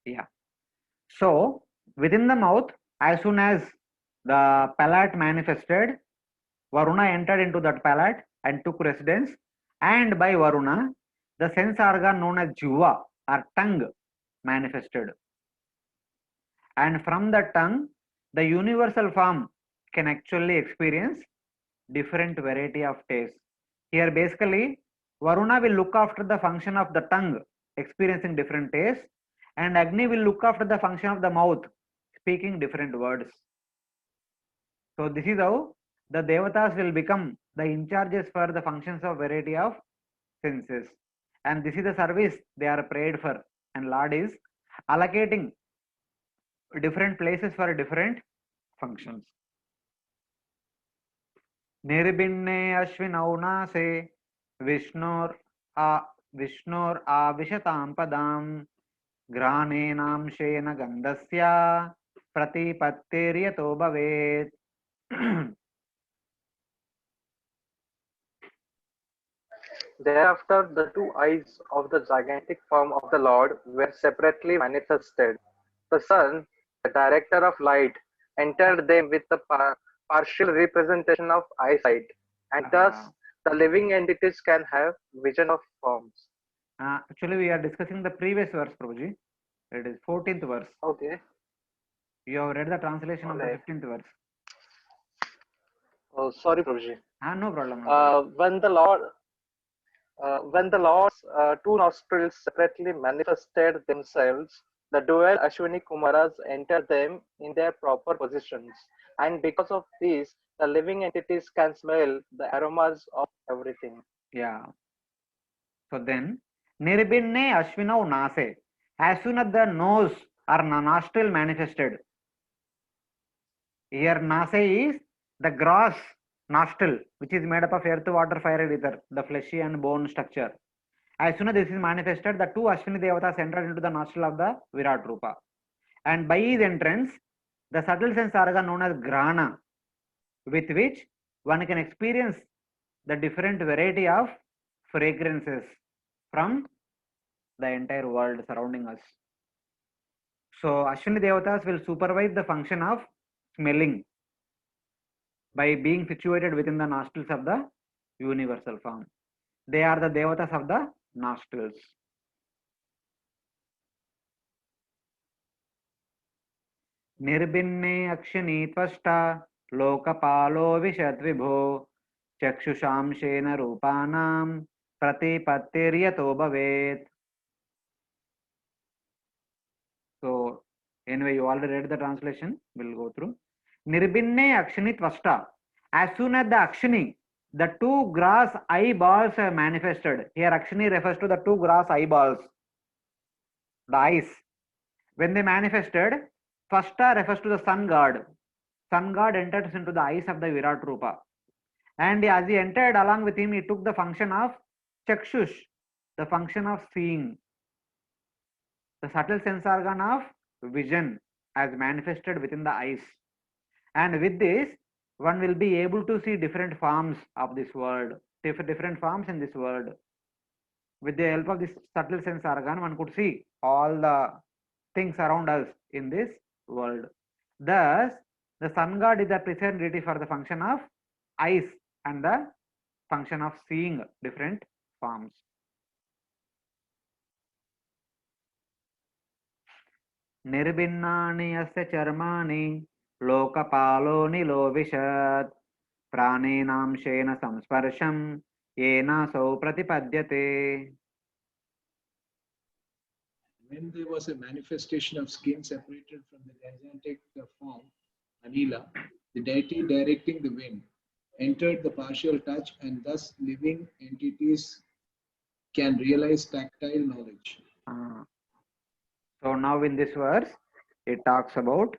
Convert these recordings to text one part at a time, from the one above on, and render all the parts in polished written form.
Yeah. So within the mouth, as soon as the palate manifested, Varuna entered into that palate and took residence, and by Varuna, the sense organ known as Jiva or tongue manifested. And from the tongue, the universal form can actually experience different variety of taste. Here basically, Varuna will look after the function of the tongue, experiencing different tastes, and Agni will look after the function of the mouth, speaking different words. So this is how the devatas will become the in charges for the functions of variety of senses. And this is the service they are prayed for. And Lord is allocating different places for different functions. निर्भिन्ने अश्विनौ नासे विष्णोर् विष्णोर् आविशतां पदां घ्राणेनांशेन गन्धस्य प्रतिपत्तिर्यतो भवेत्. Thereafter, the two eyes of the gigantic form of the Lord were separately manifested. The sun, the director of light, entered them with the partial representation of eyesight, and thus the living entities can have vision of forms. Actually, we are discussing the previous verse, Prabhuji. It is 14th verse. Okay. You have read the translation of the 15th verse. Oh, sorry, Prabhuji. No problem. No problem. When the Lord's two nostrils separately manifested themselves, the dual Ashwini Kumaras entered them in their proper positions, and because of this, the living entities can smell the aromas of everything. Yeah. So then, Nirbinne Ashwinau Nase. As soon as the nose or nostril manifested, here Nase is the gross nostril, which is made up of earth, water, fire, and ether, the fleshy and bone structure. As soon as this is manifested, the two Ashwini Devatas entered into the nostril of the Virat Rupa. And by his entrance, the subtle sense organ known as Grana, with which one can experience the different variety of fragrances from the entire world surrounding us. So Ashwini Devatas will supervise the function of smelling by being situated within the nostrils of the universal form. They are the Devatas of the nostrils. Nirbinne Akshini Tvashta Lokapalo Vishadvibho Chakshushamshena Rupanam Pratipattiryato Bhavet. So anyway, you already read the translation. We'll go through. Nirbinne Akshini Tvashta. As soon as the Akshini, the two grass eyeballs are manifested. Here Akshini refers to the two grass eyeballs, the eyes. When they manifested, Tvashta refers to the sun god. Sun god enters into the eyes of the Virat Rupa. And as he entered, along with him, he took the function of Chakshush, the function of seeing. The subtle sense organ of vision as manifested within the eyes. And with this, one will be able to see different forms of this world, different forms in this world. With the help of this subtle sense organ, one could see all the things around us in this world. Thus, the sun god is the present deity for the function of eyes and the function of seeing different forms. निर्भिन्नानि अस्य चर्माणि लोकपालो निलोविशत् प्राणेनांशेन संस्पर्शं येनासौ प्रतिपद्यते. When there was a manifestation of skin separated from the gigantic form, Anila, the deity directing the wind, entered the partial touch, and thus living entities can realize tactile knowledge. So now in this verse, it talks about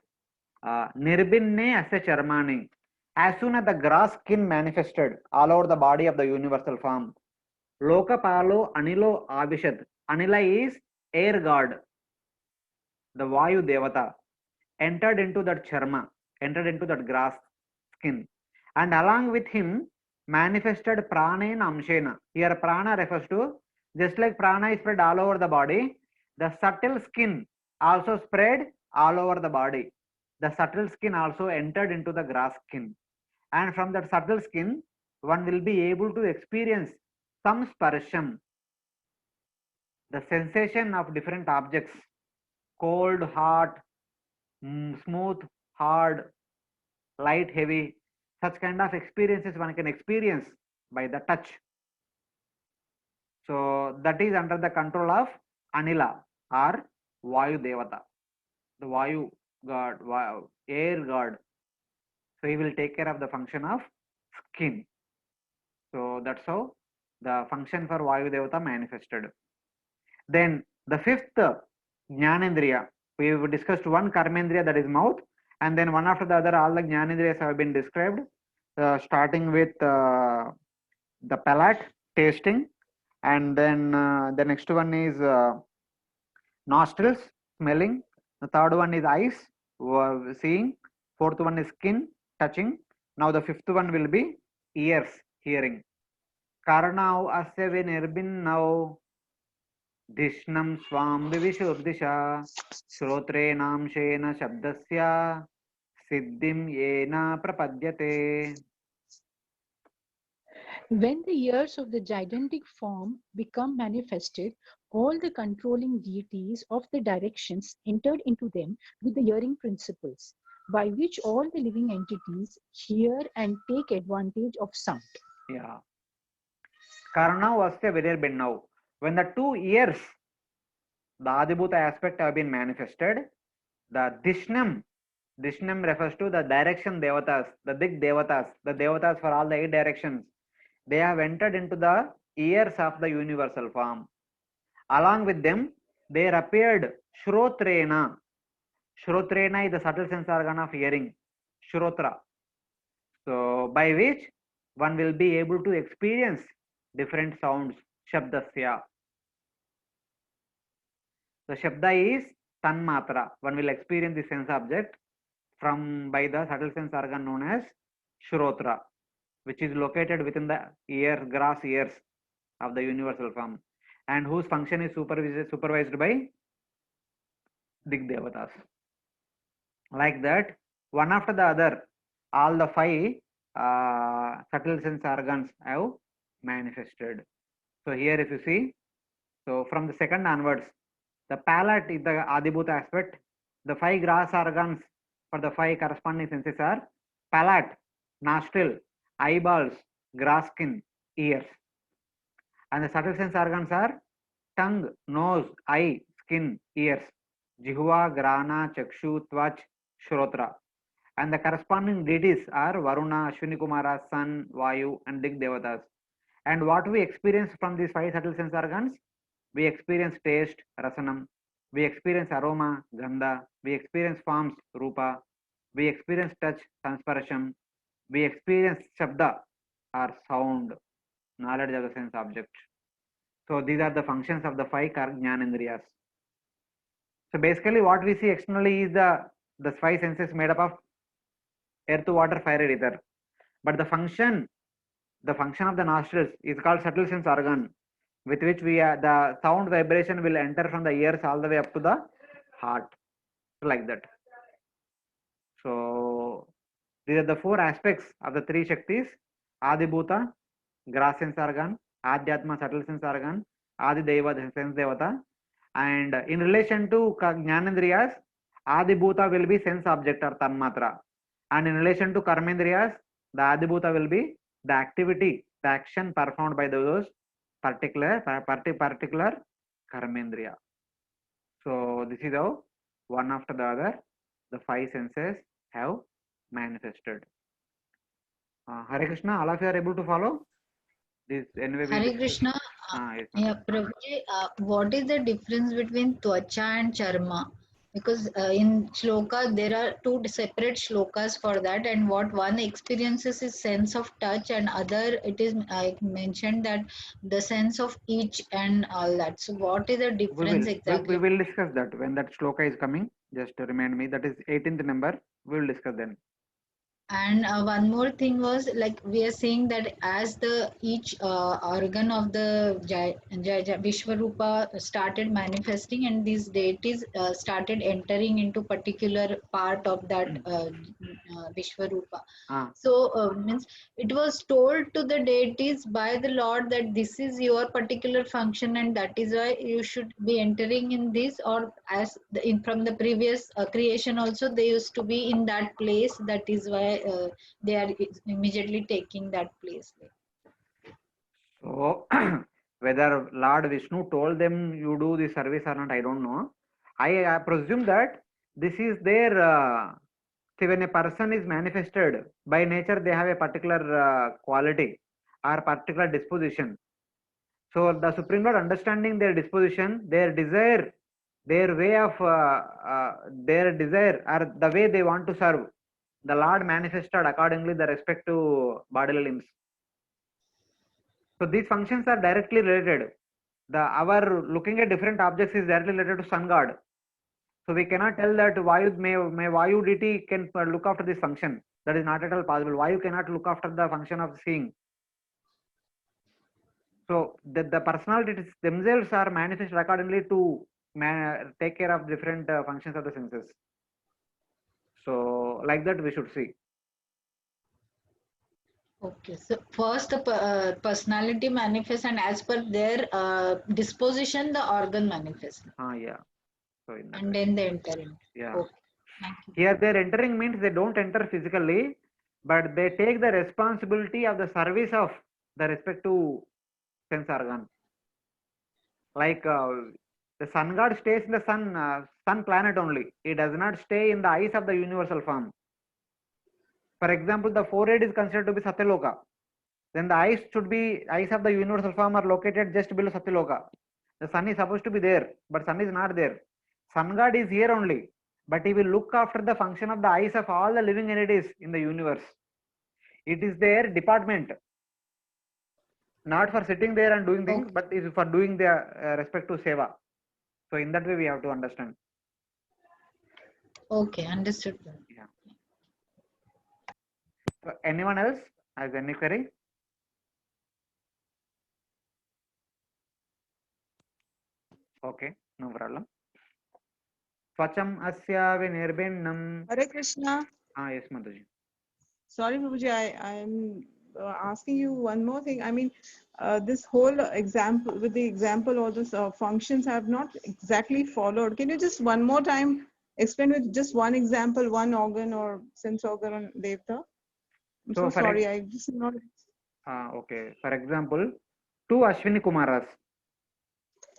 Nirbinne Asya Charmani. As soon as the grass skin manifested all over the body of the universal form, Lokapalo Anilo Avishat. Anila is air god, the Vayu Devata, entered into that charma, entered into that grass skin, and along with him manifested Pranena Amshena. Here Prana refers to, just like Prana is spread all over the body, the subtle skin also spread all over the body. The subtle skin also entered into the grass skin. And from that subtle skin, one will be able to experience some sparsham, the sensation of different objects, cold, hot, smooth, hard, light, heavy. Such kind of experiences one can experience by the touch. So that is under the control of Anila or Vayu Devata, the Vayu god, air god. So he will take care of the function of skin. So that's how the function for Vayu Devata manifested. Then the fifth Jnanendriya, we have discussed one Karmendriya, that is mouth, and then one after the other all the Jnanendriyas have been described, starting with the palate, tasting, and then the next one is nostrils, smelling. The third one is eyes, seeing. Fourth one is skin, touching. Now the fifth one will be ears, hearing. Karnau asya vinirbinnau Dishnam swam vivishuddisha Shrotre shabdasya Siddhim yena prapadyate. When the ears of the gigantic form become manifested, all the controlling deities of the directions entered into them with the hearing principles, by which all the living entities hear and take advantage of sound. Yeah. Karna was a very big now. When the two ears, the Adibhuta aspect have been manifested, the Dishnam refers to the direction devatas, the Dik devatas, the devatas for all the 8 directions. They have entered into the ears of the universal form. Along with them, there appeared Shrotrena. Shrotrena is the subtle sense organ of hearing, Shrotra. So, by which one will be able to experience different sounds, Shabdasya. The Shabda is Tanmatra. One will experience the sense object from by the subtle sense organ known as Shrotra, which is located within the ear, grass ears of the universal form, and whose function is supervised by Dik Devatas. Like that, one after the other, all the 5 subtle sense organs have manifested. So here if you see, so from the second onwards, the palate is the Adibhuta aspect. The 5 grass organs for the 5 corresponding senses are palate, nostril, eyeballs, grass skin, ears. And the subtle sense organs are tongue, nose, eye, skin, ears, Jihva, Grana, Chakshu, Tvach, Shrotra. And the corresponding deities are Varuna, Ashwini Kumara, Sun, Vayu, and Dik Devatas. And what we experience from these 5 subtle sense organs? We experience taste, Rasanam. We experience aroma, Gandha. We experience forms, Rupa. We experience touch, Sansparasham. We experience Shabda or sound, knowledge of the sense object. So these are the functions of the 5 Jnanendriyas. So basically what we see externally is the 5 senses made up of earth, water, fire, and ether. But the function of the nostrils is called subtle sense organ, with which the sound vibration will enter from the ears all the way up to the heart, like that. So these are the 4 aspects of the 3 Shaktis: Adibhuta, grass sense organ; Adhyatma, subtle sense organ; Adi Deva, the sense devata. And in relation to Jnanendriyas, Adibhuta will be sense object or Tanmatra. And in relation to Karmendriyas, the Adibhuta will be the activity, the action performed by those particular Karmendriya. So this is how one after the other the 5 senses have manifested. Hare Krishna, all of you are able to follow this? Anyway, Hare Krishna. yes, Yeah, Prabhuji, what is the difference between Twacha and Charma? Because in shloka, there are 2 separate shlokas for that, and what one experiences is sense of touch, and other it is mentioned that the sense of each and all that. So what is the difference exactly? we will discuss that when that shloka is coming. Just to remind me, that is 18th number. We will discuss then. And one more thing was, like, we are saying that as the each organ of the Vishwarupa started manifesting, and these deities started entering into particular part of that Vishwarupa. Ah, So means it was told to the deities by the Lord that this is your particular function, and that is why you should be entering in this. Or as from the previous creation also, they used to be in that place. That is why they are immediately taking that place. so whether Lord Vishnu told them you do the service or not, I don't know. I presume that this is their. See, when a person is manifested by nature, they have a particular quality or particular disposition. So the Supreme Lord, understanding their disposition, their desire, their way of their desire, or the way they want to serve, the Lord manifested accordingly the respective bodily limbs. So these functions are directly related. The our looking at different objects is directly related to sun god. So we cannot tell that Vayu may Vayu deity can look after this function. That is not at all possible. Vayu cannot look after the function of seeing. So the personalities themselves are manifested accordingly to take care of different functions of the senses. So like that we should see. Okay, so first the personality manifests, and as per their disposition, the organ manifests, Yeah. So in that and way. then they enter in. Yeah. Okay, thank you. Here they're entering means they don't enter physically, but they take the responsibility of the service of the respective sense organ. Like the sun god stays in the sun planet only. It does not stay in the eyes of the universal form. For example, the forehead is considered to be Satyaloka. Then the eyes should be eyes of the universal form are located just below Satyaloka. The sun is supposed to be there, but sun is not there. Sun god is here only, but he will look after the function of the eyes of all the living entities in the universe. It is their department, not for sitting there and doing things, Okay. but is for doing their respective seva. So in that way, we have to understand. Okay, understood. Yeah. So anyone else has any query? Okay, no problem. Swacham asya vinirbinnam. Hare Krishna. Yes, Madhuji. Sorry, Prabhuji, I'm asking you one more thing. I mean, this whole example, with the example, all those functions have not exactly followed. Can you just one more time explain with just one example, one organ or sense organ on Devta? I'm So so for sorry, I just not. okay, for example, two Ashwini Kumaras.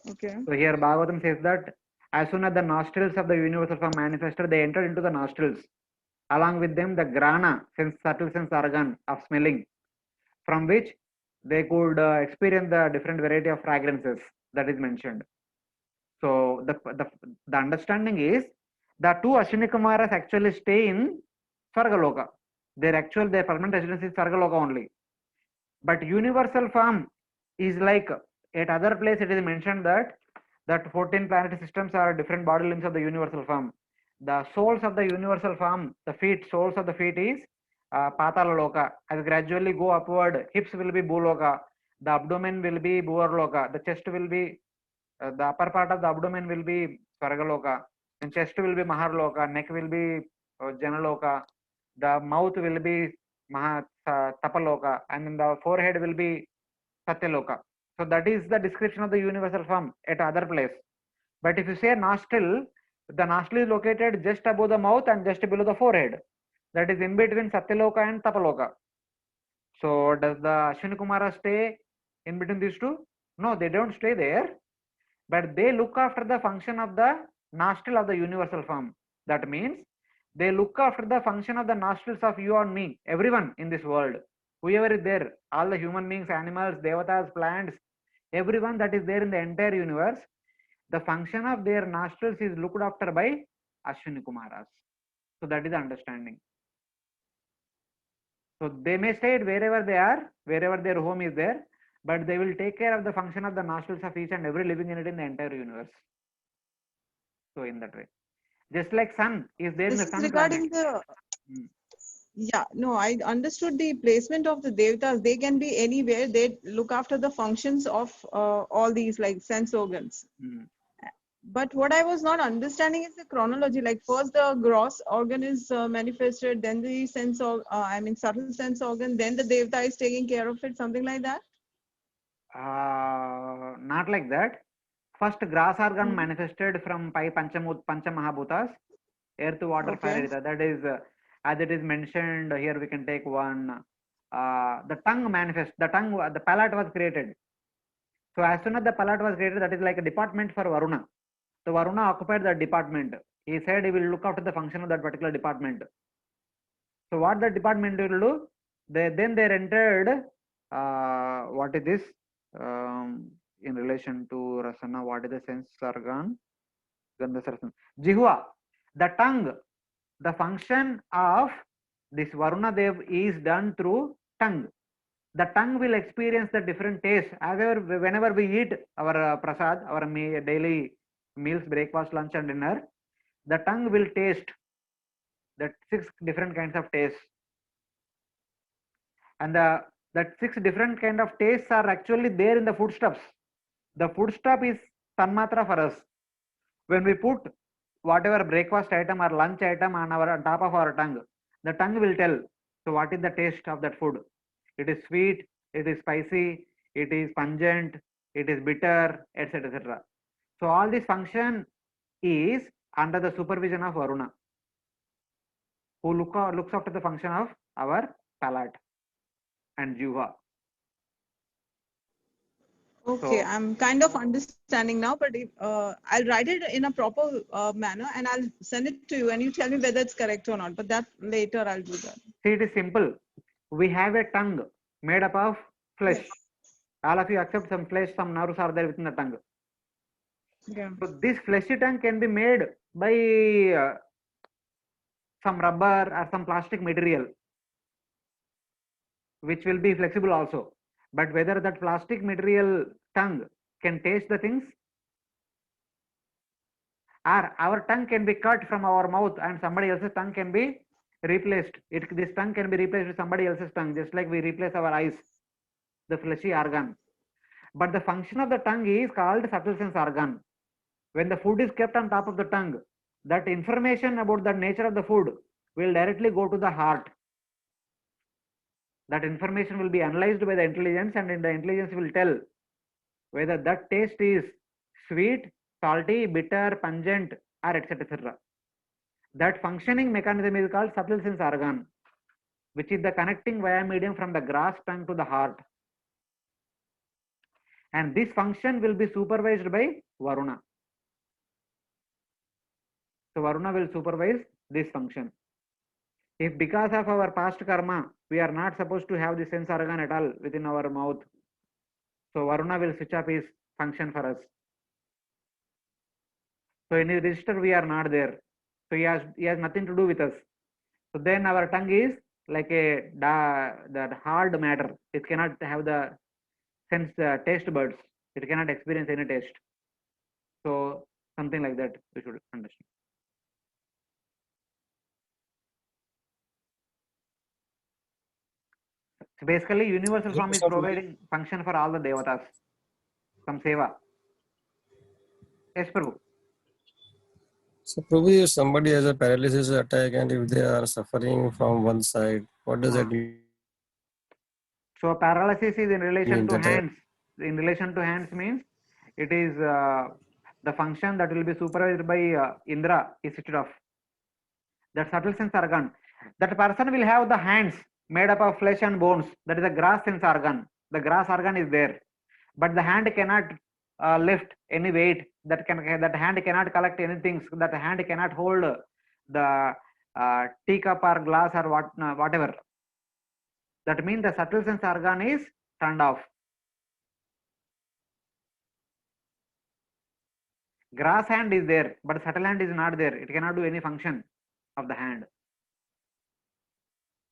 Okay. So here Bhagavatam says that as soon as the nostrils of the universal form manifested, they entered into the nostrils. Along with them, the grana, subtle sense organ of smelling, from which they could experience the different variety of fragrances that is mentioned. So the understanding is the two Ashwini Kumaras actually stay in Svargaloka. Their permanent residence is Svargaloka only. But universal form is like at other place it is mentioned that 14 planetary systems are different body limbs of the universal form. The soles of the universal form, the soles of the feet is Patala Loka. As gradually go upward, hips will be Bhuloka, the abdomen will be Bhuvarloka, the chest will be, the upper part of the abdomen will be Svargaloka, and chest will be Maharloka, neck will be Janaloka, the mouth will be Tapaloka, and then the forehead will be Satyaloka. So that is the description of the universal form at other place. But if you say nostril, the nostril is located just above the mouth and just below the forehead. That is in between Satyaloka and Tapaloka. So does the Ashwini Kumara stay in between these two? No, they don't stay there, but they look after the function of the nostril of the universal form. That means they look after the function of the nostrils of you and me, everyone in this world. Whoever is there, all the human beings, animals, devatas, plants, everyone that is there in the entire universe, the function of their nostrils is looked after by Ashwini Kumaras. So that is the understanding. So they may stay wherever they are, wherever their home is there, but they will take care of the function of the nostrils of each and every living entity in the entire universe. So in that way, just like sun is there in This the is sun regarding planet. the Yeah, no, I understood the placement of the devatas. They can be anywhere. They look after the functions of all these like sense organs. Mm. But what I was not understanding is the chronology. Like first the gross organ is manifested, then the sense or I mean subtle sense organ, then the devata is taking care of it, something like that. Not like that. First, grass organ Mhm. manifested from Pancha Mahabhutas, earth, water, fire, Okay. ether. That is, as it is mentioned here, we can take one. The tongue manifest. The palate was created. So as soon as the palate was created, that is like a department for Varuna. So Varuna occupied that department. He said he will look after the function of that particular department. So what the department will do? Then they entered. What is this? In relation to rasana, what is the sense organ? Gandhasarasana. Jihva, the tongue. The function of this Varuna Dev is done through tongue. The tongue will experience the different tastes. Whenever we eat our prasad, our daily meals, breakfast, lunch, and dinner, the tongue will taste that 6 different kinds of tastes. And that 6 different kind of tastes are actually there in the foodstuffs. The foodstuff is tanmatra for us. When we put whatever breakfast item or lunch item on top of our tongue, the tongue will tell. So what is the taste of that food? It is sweet, it is spicy, it is pungent, it is bitter, etc. etc. So all this function is under the supervision of Varuna, who looks after the function of our palate and jiva. Okay, So I'm kind of understanding now, but if, I'll write it in a proper manner and I'll send it to you and you tell me whether it's correct or not. But that later I'll do that. see, it is simple. We have a tongue made up of flesh. Yes. All of you accept some flesh, some nerves are there within the tongue. Yeah. So this fleshy tongue can be made by some rubber or some plastic material, which will be flexible also. But whether that plastic material tongue can taste the things, or our tongue can be cut from our mouth and somebody else's tongue can be replaced. This tongue can be replaced with somebody else's tongue, just like we replace our eyes, the fleshy organ. But the function of the tongue is called subtle sense organ. When the food is kept on top of the tongue, that information about the nature of the food will directly go to the heart. That information will be analyzed by the intelligence, and the intelligence will tell whether that taste is sweet, salty, bitter, pungent, or etc. etc. That functioning mechanism is called subtle sense organ, which is the connecting via medium from the grass tongue to the heart. And this function will be supervised by Varuna. So Varuna will supervise this function. If because of our past karma, we are not supposed to have the sense organ at all within our mouth, so Varuna will switch off his function for us. So in his register, we are not there. So he has nothing to do with us. So then our tongue is like that hard matter. It cannot have the sense taste buds. It cannot experience any taste. So something like that we should understand. So basically, universal form is providing function for all the devatas. Some seva. Yes, Prabhu. So, Prabhu, if somebody has a paralysis attack and if they are suffering from one side, what does that mean? So paralysis is in relation to That hands. In relation to hands means it is the function that will be supervised by Indra is switched off. That subtle sense organ. That person will have the hands made up of flesh and bones. That is a grass sense organ. The grass organ is there, but the hand cannot lift any weight. That hand cannot collect anything. That hand cannot hold the teacup or glass or whatever. That means the subtle sense organ is turned off. Grass hand is there, but subtle hand is not there. It cannot do any function of the hand.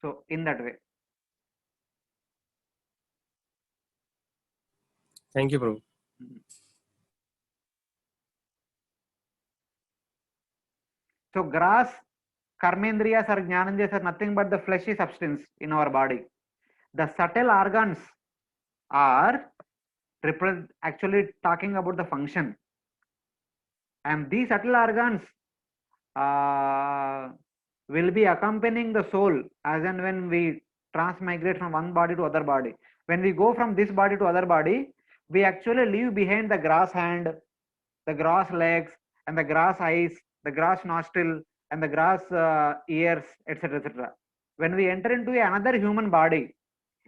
So in that way. Thank you, Prabhu. So grass Karmendriyas or Jnanendriyas are nothing but the fleshy substance in our body. The subtle organs are actually talking about the function, and these subtle organs will be accompanying the soul as and when we transmigrate from one body to other body. When we go from this body to other body, we actually leave behind the grass hand, the grass legs, and the grass eyes, the grass nostril, and the grass ears, etc., etc. When we enter into another human body,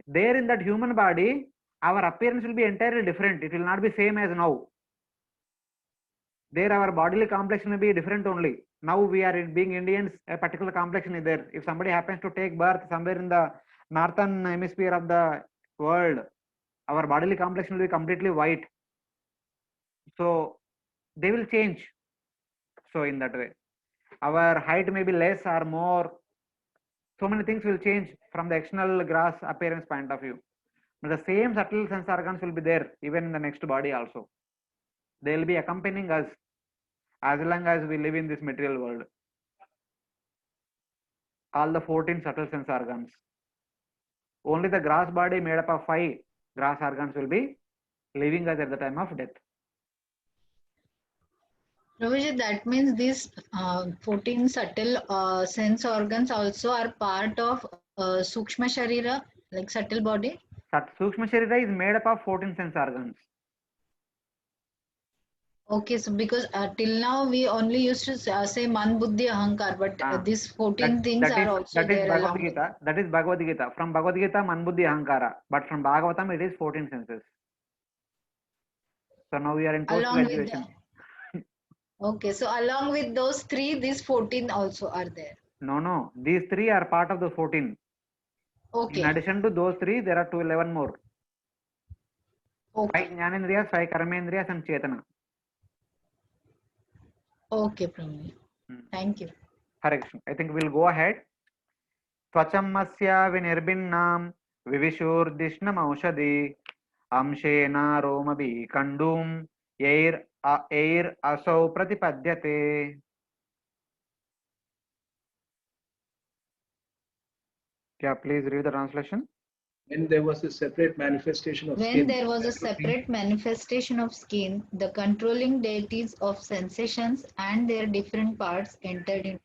there in that human body, our appearance will be entirely different. It will not be same as now. There our bodily complexion may be different only. Now we are being Indians, a particular complexion is there. If somebody happens to take birth somewhere in the northern hemisphere of the world, our bodily complexion will be completely white. So they will change. So in that way, our height may be less or more. So many things will change from the external grass appearance point of view. But the same subtle sense organs will be there even in the next body also. They will be accompanying us as long as we live in this material world. All the 14 subtle sense organs. Only the grass body made up of 5 grass organs will be leaving us at the time of death. Prabhuji, that means these 14 subtle sense organs also are part of Sukshma Sharira, like subtle body? Sukshma Sharira is made up of 14 sense organs. Okay, so because till now we only used to say Man, Buddhi, Ahankar, but these 14 things are also there along with it. That is Bhagavad Gita. From Bhagavad Gita, Man, Buddhi, Ahankara. But from Bhagavatam, it is 14 senses. So now we are in post-graduation. Okay, so along with those 3, these 14 also are there. No. These 3 are part of the 14. Okay. In addition to those 3, there are 11 more. Okay. 5 Jnanendriyas, 5 Karmendriyas, and Chetana. Okay, Prabhuji. Thank you. Hare Krishna. I think we'll go ahead. Tvacham masya vinirbinnam vivishurdishnam aushadi amshena romabi kandum yair asau pratipadyate. Yeah, please read the translation. When there was a separate manifestation of When skin. there was a separate manifestation of skin, the controlling deities of sensations and their different parts entered into.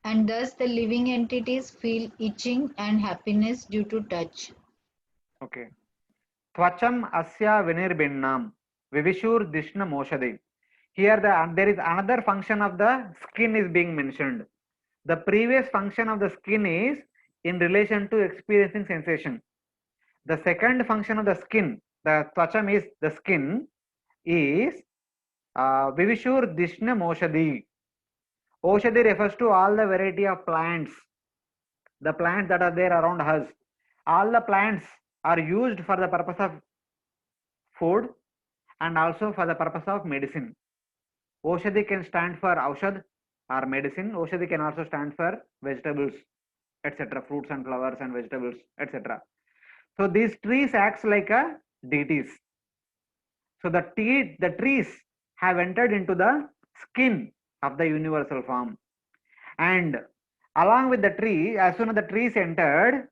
And thus the living entities feel itching and happiness due to touch. Okay. Tvacham asya vinirbinnam vivishur dishna moshadi. Here there is another function of the skin is being mentioned. The previous function of the skin is in relation to experiencing sensation. The second function of the skin, the tvacham is the skin, is vivishur dishna moshadi. Oshadi refers to all the variety of plants, the plants that are there around us. All the plants are used for the purpose of food and also for the purpose of medicine. Oshadi can stand for aushad or medicine. Oshadi can also stand for vegetables, etc., fruits and flowers and vegetables, etc. So these trees acts like a deities. So the trees have entered into the skin of the universal form, and along with the tree, as soon as the trees entered,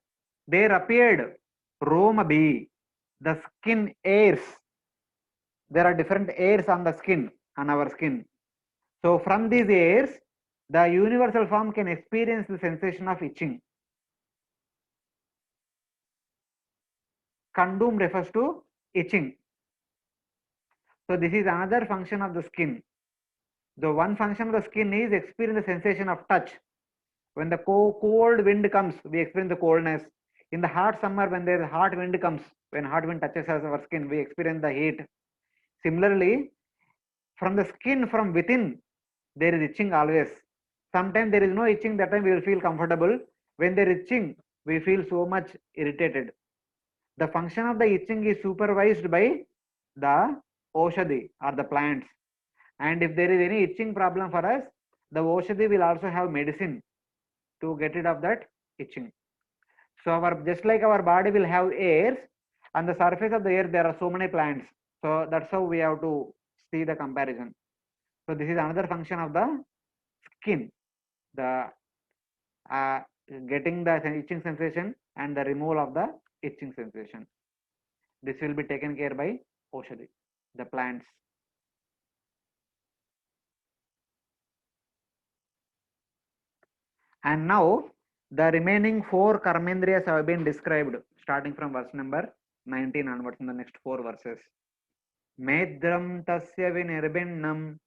there appeared Romabi, the skin hairs. There are different hairs on the skin, on our skin. So from these hairs, the universal form can experience the sensation of itching. Kandum refers to itching. So this is another function of the skin. The one function of the skin is experience the sensation of touch. When the cold wind comes, we experience the coldness. In the hot summer, when there is hot wind comes, when hot wind touches our skin, we experience the heat. Similarly, from the skin from within, there is itching always. Sometimes there is no itching, that time we will feel comfortable. When there is itching, we feel so much irritated. The function of the itching is supervised by the Oshadi or the plants. And if there is any itching problem for us, the Oshadi will also have medicine to get rid of that itching. So just like our body will have hairs, on the surface of the earth there are so many plants. So that's how we have to see the comparison. So this is another function of the skin, the getting the itching sensation and the removal of the itching sensation. This will be taken care by Oshadi, the plants. And now the remaining 4 karmendriyas have been described starting from verse number 19 onwards in the next 4 verses. Medram tasya vinirbinnam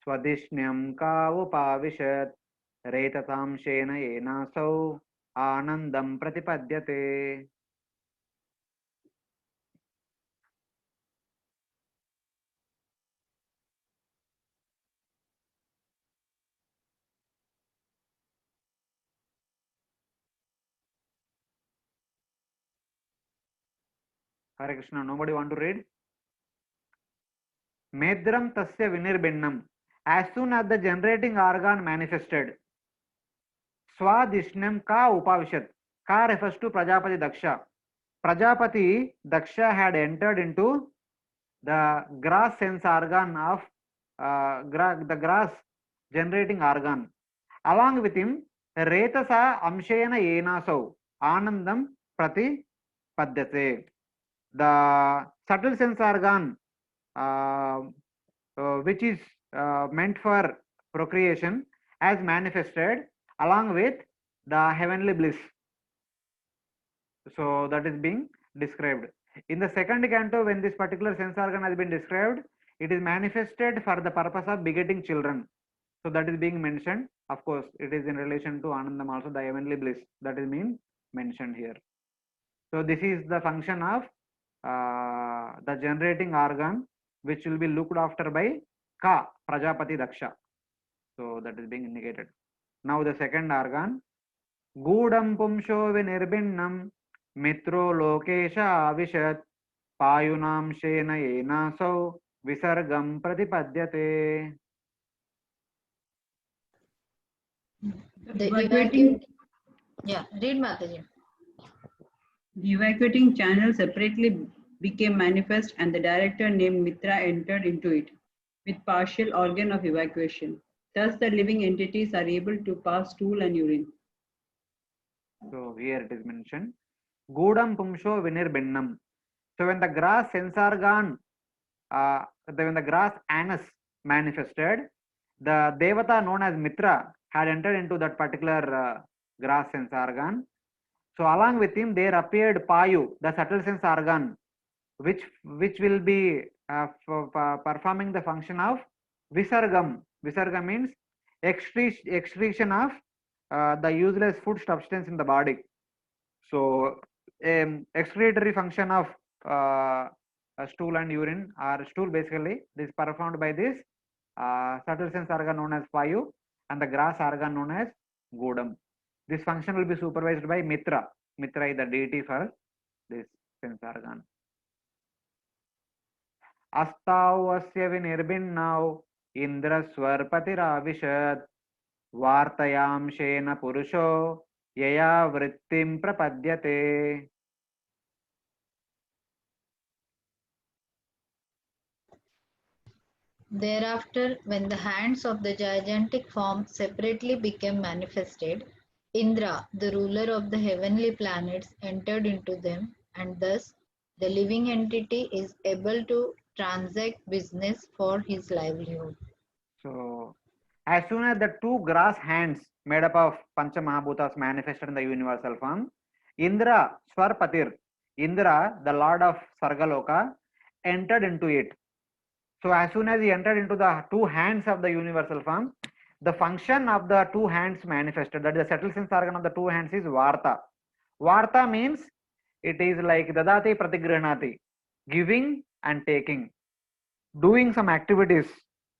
swadishnyam ka upavishat retatamshena yenasau anandam pratipadyate. Hare Krishna, nobody want to read? Medram tasya vinirbinnam. As soon as the generating organ manifested, Swadishnam ka upavishat. Ka refers to Prajapati Daksha. Prajapati Daksha had entered into the grass sense organ of the grass generating organ. Along with him, Retasa Amshena Yenasau Anandam Prati Padyate. The subtle sense organ, which is meant for procreation, as manifested along with the heavenly bliss. So that is being described. In the second canto, when this particular sense organ has been described, it is manifested for the purpose of begetting children. So that is being mentioned. Of course, it is in relation to Anandam also, the heavenly bliss that is being mentioned here. So this is the function of the generating organ, which will be looked after by Ka, Prajapati Daksha. So that is being indicated. Now the second organ, Gudam Pumsho Vinirbinnam Mitro Lokesha Avishat Payunam Shena Yenasau Visargam Pratipadyate. The evacuating, yeah, read Mataji. The evacuating channel separately became manifest and the director named Mitra entered into it with partial organ of evacuation. Thus the living entities are able to pass stool and urine. So here it is mentioned, Gudam Pumsho Vinirbinnam. So when the grass sense organ, when the grass anus manifested, the Devata known as Mitra had entered into that particular grass sense organ. So along with him there appeared Payu, the subtle sense organ, which will be performing the function of Visargam. Visarga means excretion of the useless food substance in the body. So excretory function of stool and urine, or stool basically, this is performed by this subtle sense organ known as Payu and the grass organ known as Gudam. This function will be supervised by Mitra. Mitra is the deity for this sense organ. Astau asya vinirbinnau Indra Swarpatiravishat Vartayam Shena Purusho Yaya Vrittim Prapadyate. Thereafter, when the hands of the gigantic form separately became manifested, Indra, the ruler of the heavenly planets, entered into them, and thus the living entity is able to transact business for his livelihood. So, as soon as the 2 grass hands made up of Pancha Mahabhutas manifested in the universal form, Indra Swarpatir, Indra, the lord of Sargaloka, entered into it. So as soon as he entered into the 2 hands of the universal form, the function of the 2 hands manifested, that is the subtle sense organ of the 2 hands, is Varta. Varta means it is like Dadati Pratigrihnati, giving and taking, doing some activities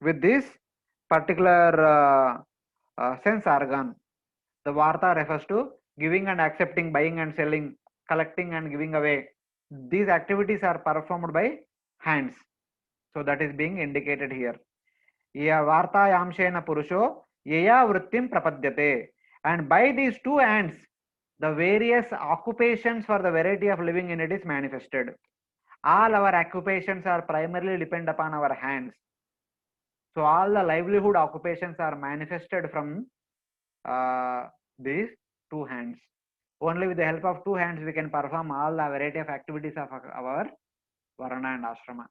with this particular sense organ. The Varta refers to giving and accepting, buying and selling, collecting and giving away. These activities are performed by hands. So that is being indicated here. Ya Varta Yamshena Purusho Yaya Vrittim Prapadyate. And by these 2 hands, the various occupations for the variety of living entities manifested. All our occupations are primarily depend upon our hands. So all the livelihood occupations are manifested from these two hands. Only with the help of two hands we can perform all the variety of activities of our varana and ashrama.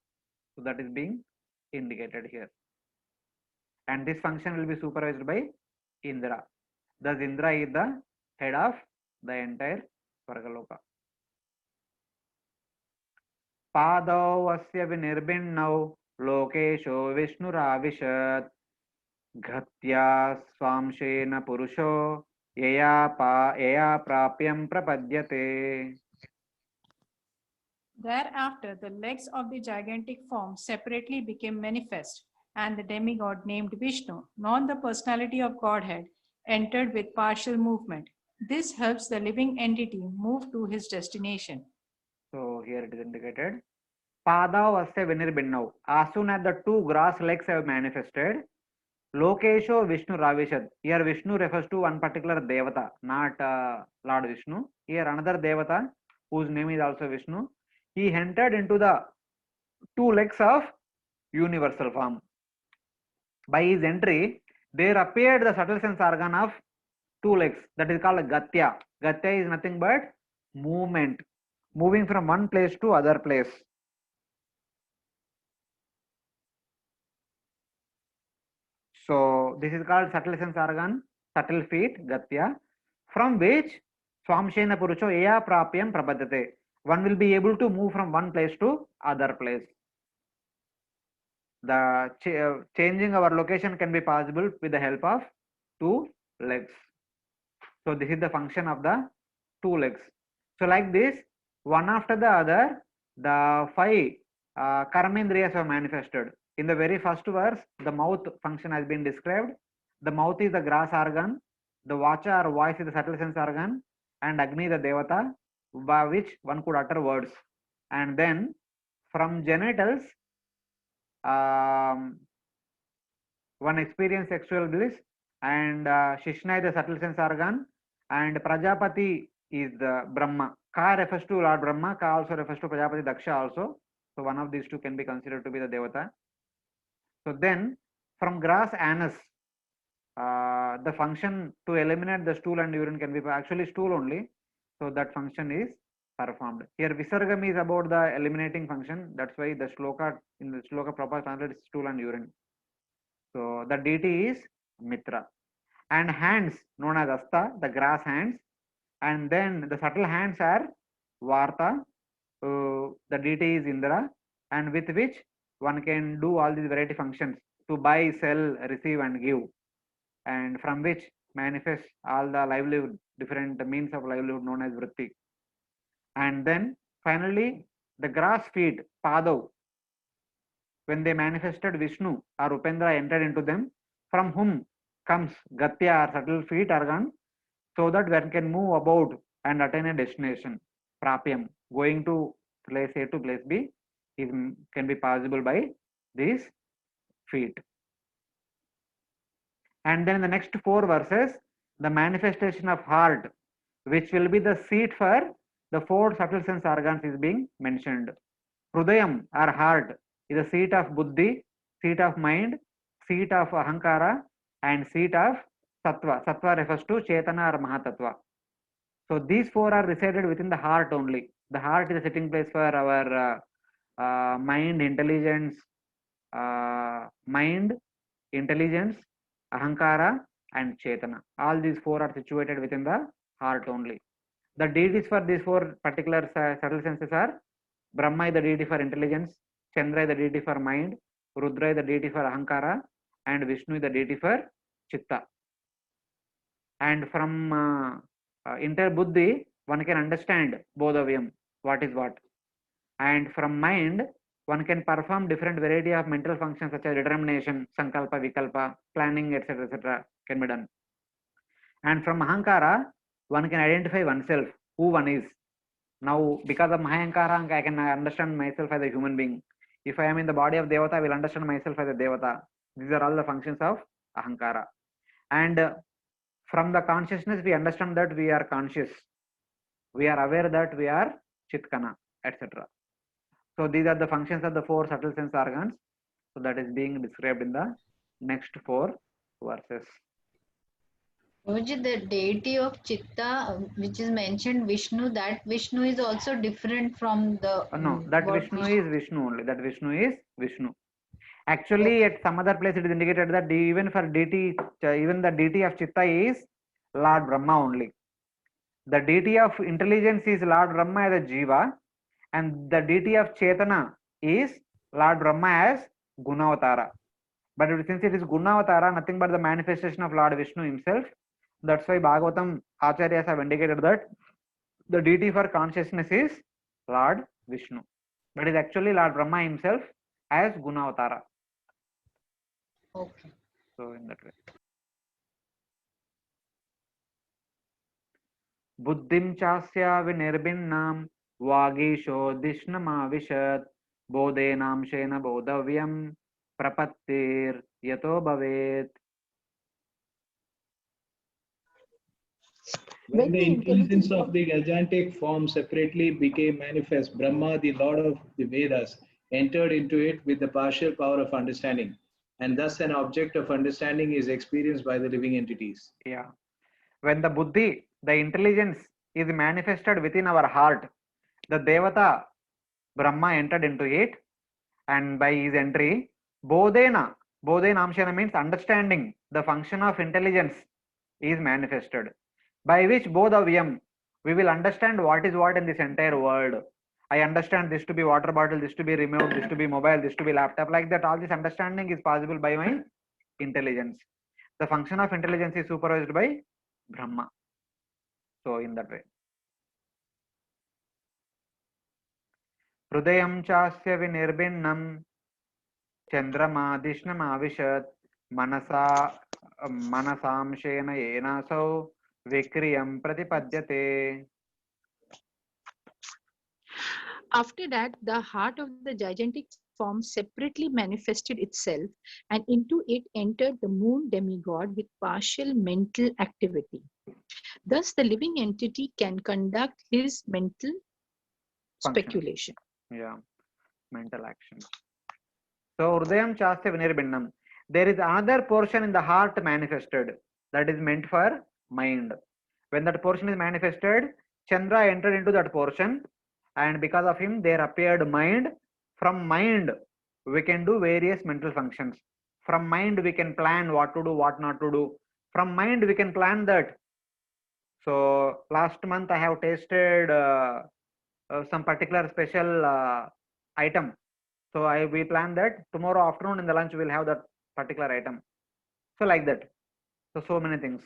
So that is being indicated here. And this function will be supervised by Indra. Thus Indra is the head of the entire Swargaloka. Padau asya vinirbinnau lokesho Vishnuravishad Ghatya swamshena purusho yaya prapyam prapadyate. Thereafter, the legs of the gigantic form separately became manifest, and the demigod named Vishnu, not the personality of Godhead, entered with partial movement. This helps the living entity move to his destination. So here it is indicated. Pada asya vinirbinnau. As soon as the two grass legs have manifested, Lokesho Vishnu Ravishad. Here Vishnu refers to one particular Devata, not Lord Vishnu. Here another Devata, whose name is also Vishnu. He entered into the two legs of universal form. By his entry, there appeared the subtle sense organ of two legs. That is called Gatya. Gatya is nothing but movement, moving from one place to other place. So this is called subtle sense organ, subtle feet, Gatya, from which Swamshena Purusho Eya Prapyam Prabhadate. One will be able to move from one place to other place. The changing our location can be possible with the help of two legs. So this is the function of the two legs. So like this, one after the other, the five Karmendriyas are manifested. In the very first verse, the mouth function has been described. The mouth is the grass organ, the Vacha or voice is the subtle sense organ, and Agni the Devata, by which one could utter words. And then from genitals, one experience sexual bliss, and Shishna is the subtle sense organ, and Prajapati is the Brahma. Ka refers to Lord Brahma, Ka also refers to Prajapati Daksha also. So one of these two can be considered to be the Devata. So then from grass anus, the function to eliminate the stool and urine can be actually stool only. So that function is performed. Here Visargam is about the eliminating function. That's why the shloka in the shloka proper translated stool and urine. So the deity is Mitra. And hands known as Asta, the grass hands. And then the subtle hands are Varta. The deity is Indra, and with which one can do all these variety functions to buy, sell, receive and give, and from which manifest all the livelihood, different means of livelihood known as vritti. And then finally the grass feet, Padav, when they manifested Vishnu or Upendra entered into them, from whom comes Gatya or subtle feet organ, so that one can move about and attain a destination. Prapyam, going to place A to place B, can be possible by these feet. And then in the next four verses, the manifestation of heart, which will be the seat for the four subtle sense organs, is being mentioned. Hrudayam or heart is the seat of buddhi, seat of mind, seat of ahankara, and seat of sattva. Sattva refers to Chetana or Mahatattva. So these four are resided within the heart only. The heart is a sitting place for our mind, intelligence, ahankara, and Chetana. All these four are situated within the heart only. The deities for these four particular subtle senses are Brahma is the deity for intelligence, Chandra is the deity for mind, Rudra is the deity for ahankara, and Vishnu is the deity for chitta. And from interbuddhi, one can understand bodhavyam, what is what. And from mind, one can perform different variety of mental functions such as determination, sankalpa, vikalpa, planning, etc. can be done. And from ahankara, one can identify oneself, who one is. Now, because of Mahayankara, I can understand myself as a human being. If I am in the body of Devata, I will understand myself as a Devata. These are all the functions of Ahankara. And from the consciousness, we understand that we are conscious. We are aware that we are Chitkana, etc. So these are the functions of the four subtle sense organs. So that is being described in the next 4 verses. Prabhuji, the deity of Chitta, which is mentioned Vishnu, that Vishnu is also different from the No, that what Vishnu is Vishnu only. That Vishnu is Vishnu. Actually, Okay. at some other place it is indicated that even for deity, even the deity of Chitta is Lord Brahma only. The deity of intelligence is Lord Brahma as a Jiva, and the deity of Chetana is Lord Brahma as Gunavatara. But since it is Gunavatara, nothing but the manifestation of Lord Vishnu himself. That's why Bhagavatam Acharyas have indicated that the deity for consciousness is Lord Vishnu. But it is actually Lord Brahma himself as Gunavatara. Okay. So in that way. Buddhim chasya vinirbinnam vagisho dishnamavishat bodhenam shena bodhavyam prapattir yato bhavet. When the intelligence of the gigantic form separately became manifest, Brahma, the Lord of the Vedas, entered into it with the partial power of understanding, and thus an object of understanding is experienced by the living entities. Yeah. When the buddhi, the intelligence is manifested within our heart, the Devata Brahma entered into it, and by his entry, Bodhena Amshana means understanding, the function of intelligence is manifested, by which Bodhavyam, we will understand what is what in this entire world. I understand this to be water bottle, this to be remote, this to be mobile, this to be laptop, like that. All this understanding is possible by my intelligence. The function of intelligence is supervised by Brahma. So in that way. Hrudayam chasya vinirbinnam Chandramadishnamavishat manasamshena yenasau vikriyam pratipadyate. After that, the heart of the gigantic form separately manifested itself, and into it entered the moon demigod with partial mental activity. Thus, the living entity can conduct his mental speculation. Yeah, mental action. So, Hrudayam Chasya Vinirbinnam. There is another portion in the heart manifested that is meant for mind. When that portion is manifested, Chandra entered into that portion, and because of him, there appeared mind. From mind, we can do various mental functions. From mind, we can plan what to do, what not to do. From mind, we can plan that. So, last month I have tasted some particular special item. So we plan that tomorrow afternoon in the lunch we'll have that particular item. So like that. So many things.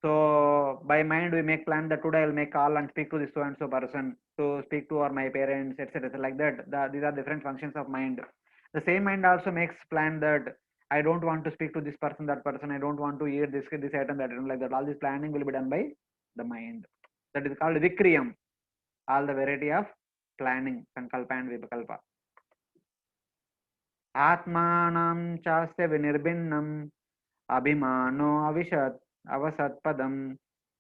So by mind we make plan that today I'll make call and speak to this so and so person, to speak to my parents, etc. Like that. These are different functions of mind. The same mind also makes plan that I don't want to speak to this person, that person. I don't want to eat this item, that item, like that. All this planning will be done by the mind. That is called Vikriyam. All the variety of planning, Sankalpa and Vipakalpa. Atmanam chasya vinirbinnam abhimano avishat avasatpadam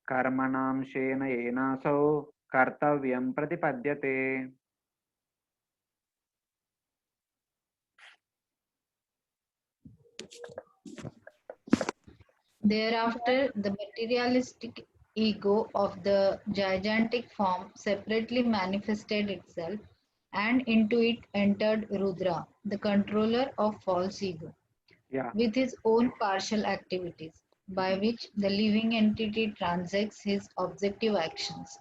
karmanam shena yenasau kartavyam pratipadyate. Thereafter, the materialistic ego of the gigantic form separately manifested itself, and into it entered Rudra, the controller of false ego, with his own partial activities, by which the living entity transacts his objective actions.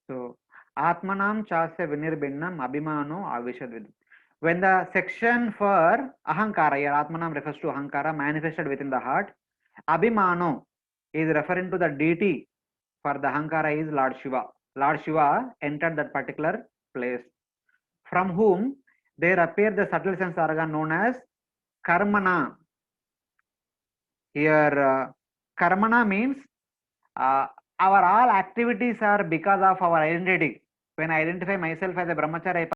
So, Atmanam chasya vinirbinnam abhimano avishadvid. When the section for Ahankara, here Atmanam refers to Ahankara manifested within the heart, Abhimano is referring to the deity for the Ahankara is Lord Shiva. Lord Shiva entered that particular place, from whom there appear the subtle sense organ known as Karmana. Here, Karmana means our all activities are because of our identity. When I identify myself as a brahmachari,